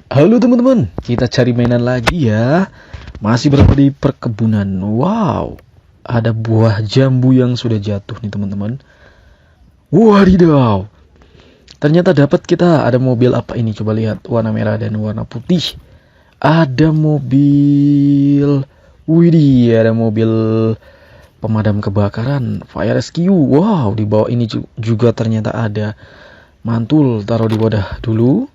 Halo teman-teman, kita cari mainan lagi ya. Masih berada di perkebunan. Wow, ada buah jambu yang sudah jatuh nih teman-teman. Wadidaw, ternyata dapat kita. Ada mobil apa ini? Coba lihat, warna merah dan warna putih. Ada mobil, widih, ada mobil pemadam kebakaran, fire rescue. Wow, di bawah ini juga ternyata ada. Mantul, taruh di wadah dulu.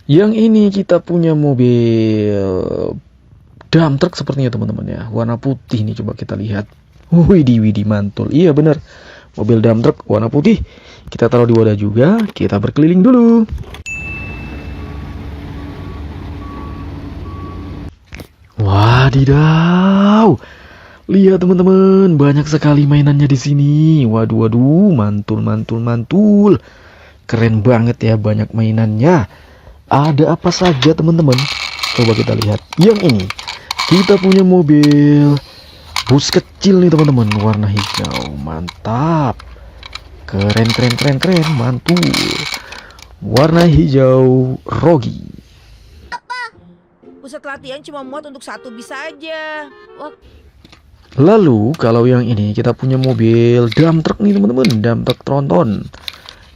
Yang ini kita punya mobil dump truck sepertinya teman-teman ya. Warna putih nih, coba kita lihat. Widih, mantul. Iya bener, mobil dump truck warna putih. Kita taruh di wadah juga. Kita berkeliling dulu. Wadidaw. Lihat teman-teman, banyak sekali mainannya di sini. Waduh, mantul. Keren banget ya, banyak mainannya. Ada apa saja teman-teman? Coba kita lihat. Yang ini kita punya mobil bus kecil nih teman-teman, warna hijau. Mantap. Keren, mantul. Warna hijau Rogi. Pusat latihan cuma muat untuk satu bis aja. Wah, Lalu kalau yang ini kita punya mobil dump truck nih teman-teman, dump truck tronton.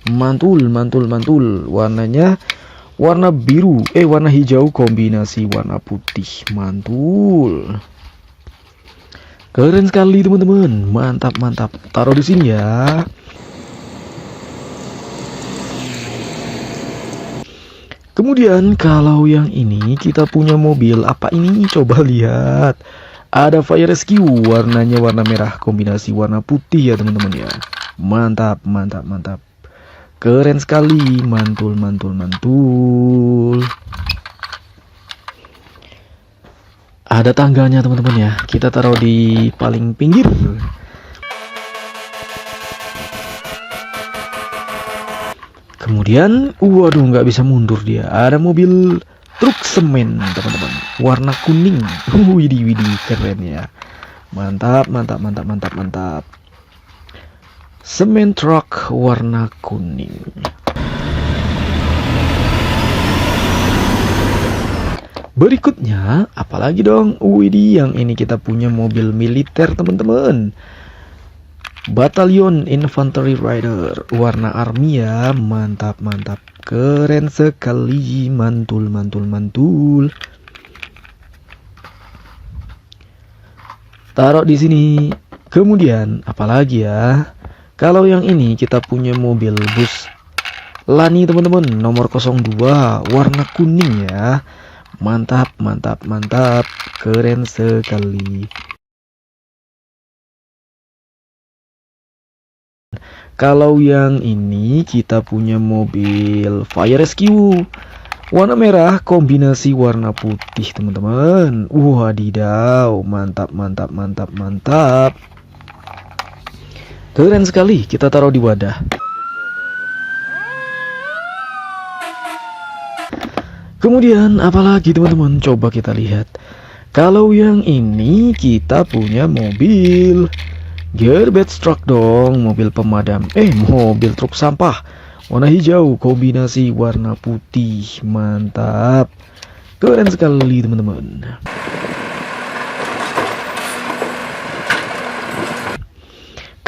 Mantul. Warnanya warna biru, warna hijau kombinasi warna putih. Mantul. Keren sekali teman-teman. Mantap. Taruh di sini ya. Kemudian kalau yang ini kita punya mobil apa ini? Coba lihat. Ada fire rescue, warnanya warna merah kombinasi warna putih ya teman-teman ya. Mantap. Keren sekali, mantul. Ada tangganya teman-teman ya. Kita taruh di paling pinggir. Kemudian, waduh, nggak bisa mundur dia. Ada mobil truk semen teman-teman, warna kuning. Widih, keren ya. Mantap. Semen truk warna kuning. Berikutnya, apalagi dong? Widih, yang ini kita punya mobil militer teman-teman. Batalion Infantry Rider, warna army ya. Mantap. Keren sekali, mantul. Taruh di sini. Kemudian, apalagi ya? Kalau yang ini kita punya mobil bus Lani teman-teman, nomor 02, warna kuning ya. Mantap. Keren sekali. Kalau yang ini kita punya mobil fire rescue, warna merah kombinasi warna putih teman-teman. Wadidaw, mantap. Keren sekali, kita taruh di wadah. Kemudian apalagi teman-teman, coba kita lihat. Kalau yang ini kita punya mobil garbage truck dong, mobil pemadam, mobil truk sampah, warna hijau kombinasi warna putih. Mantap, keren sekali teman-teman.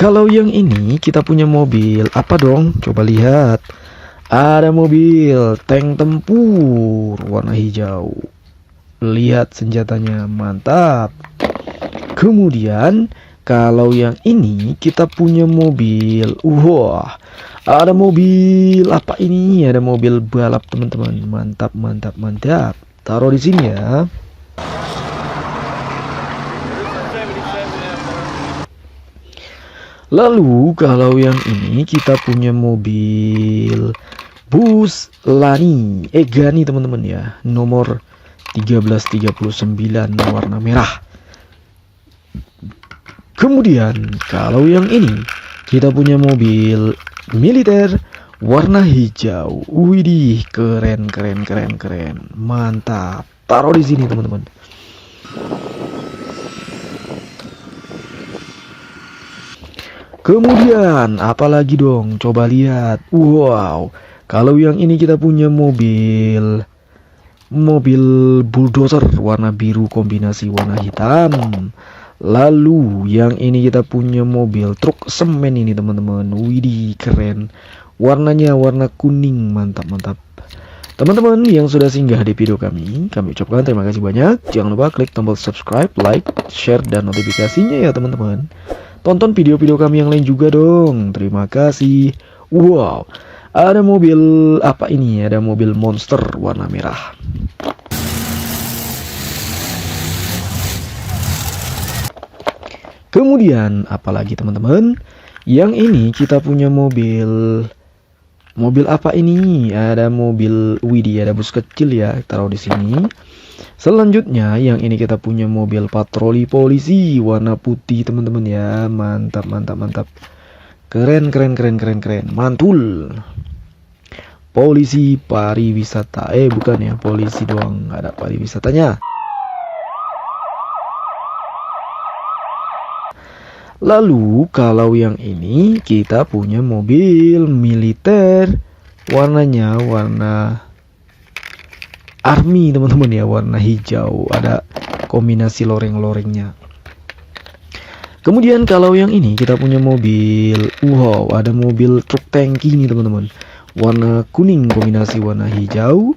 Kalau yang ini kita punya mobil apa dong? Coba lihat. Ada mobil tank tempur warna hijau. Lihat senjatanya, mantap. Kemudian kalau yang ini kita punya mobil. Wah, ada mobil apa ini? Ada mobil balap teman-teman. Mantap. Taruh di sini ya. Lalu kalau yang ini kita punya mobil bus Lani, Gani teman-teman ya, nomor 1339 warna merah. Kemudian kalau yang ini kita punya mobil militer warna hijau. Widih, keren. Mantap. Taruh di sini teman-teman. Kemudian apalagi dong? Coba lihat. Wow. Kalau yang ini kita punya mobil bulldozer warna biru kombinasi warna hitam. Lalu yang ini kita punya mobil truk semen ini teman-teman. Widih, keren. Warnanya warna kuning, mantap. Teman-teman yang sudah singgah di video kami ucapkan terima kasih banyak. Jangan lupa klik tombol subscribe, like, share, dan notifikasinya ya teman-teman. Tonton video-video kami yang lain juga dong. Terima kasih. Wow, ada mobil apa ini? Ada mobil monster warna merah. Kemudian apalagi teman-teman? Yang ini kita punya mobil apa ini? Ada mobil widih, ada bus kecil ya, taruh di sini. Selanjutnya yang ini kita punya mobil patroli polisi warna putih teman-teman ya. Mantap. Keren. Mantul. Polisi pariwisata. Bukan ya, polisi doang, ada pariwisatanya. Lalu kalau yang ini kita punya mobil militer, warnanya warna army teman-teman ya, warna hijau, ada kombinasi loreng-lorengnya. Kemudian kalau yang ini kita punya mobil, wow, ada mobil truk tangki nih teman-teman, warna kuning kombinasi warna hijau.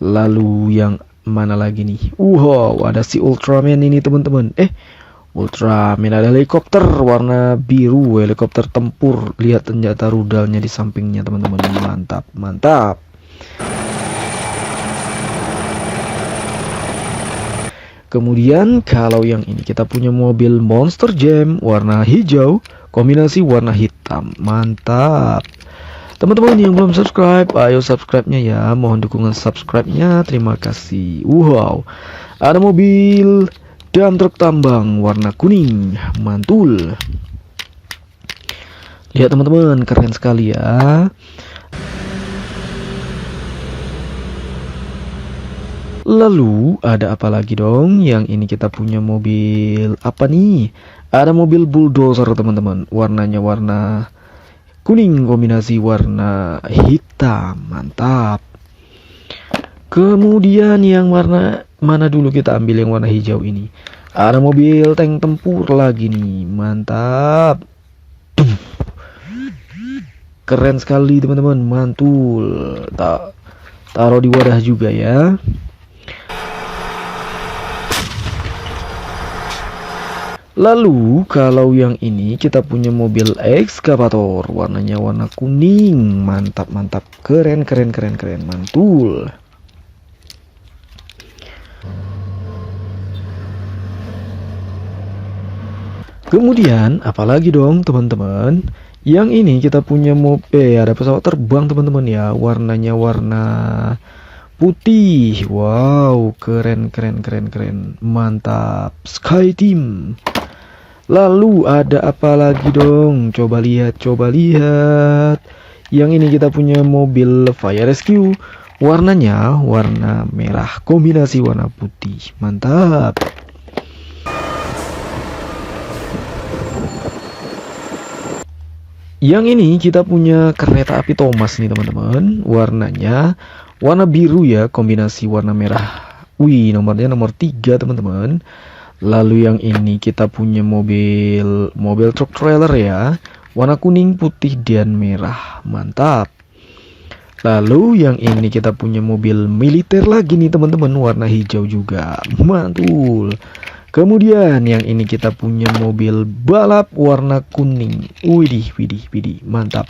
Lalu yang mana lagi nih? Wow, ada si Ultraman ini teman-teman. Ultraman, ada helikopter warna biru, helikopter tempur. Lihat senjata rudalnya di sampingnya teman-teman. Mantap. Kemudian kalau yang ini kita punya mobil Monster Jam warna hijau kombinasi warna hitam. Mantap. Teman-teman yang belum subscribe, ayo subscribe-nya ya. Mohon dukungan subscribe-nya. Terima kasih. Wow, ada mobil dump truk tambang warna kuning. Mantul. Lihat teman-teman, keren sekali ya. Lalu ada apa lagi dong? Yang ini kita punya mobil apa nih? Ada mobil bulldozer teman-teman. Warnanya warna kuning kombinasi warna hitam. Mantap. Kemudian yang warna mana dulu, kita ambil yang warna hijau ini. Ada mobil tank tempur lagi nih. Mantap. Keren sekali teman-teman. Mantul. Taruh di wadah juga ya. Lalu kalau yang ini kita punya mobil ekskavator, warnanya warna kuning. Mantap. Keren. Mantul. Kemudian apalagi dong teman-teman? Yang ini kita punya ada pesawat terbang teman-teman ya, warnanya warna putih. Wow, keren. Mantap. Sky Team. Lalu ada apa lagi dong? Coba lihat. Yang ini kita punya mobil Fire Rescue, warnanya warna merah kombinasi warna putih. Mantap. Yang ini kita punya kereta api Thomas nih teman-teman, warnanya warna biru ya kombinasi warna merah. Wih, nomornya nomor 3 teman-teman. Lalu yang ini kita punya mobil truk trailer ya, warna kuning, putih, dan merah. Mantap. Lalu yang ini kita punya mobil militer lagi nih teman-teman, warna hijau juga. Mantul. Kemudian yang ini kita punya mobil balap warna kuning. Widih. Mantap.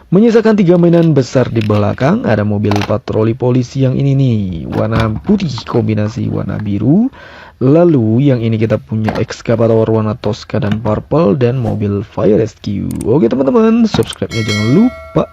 Menyisakan 3 mainan besar di belakang. Ada mobil patroli polisi yang ini nih, warna putih kombinasi warna biru. Lalu yang ini kita punya ekskavator warna Tosca dan purple, dan mobil Fire Rescue. Oke teman-teman, subscribe-nya jangan lupa.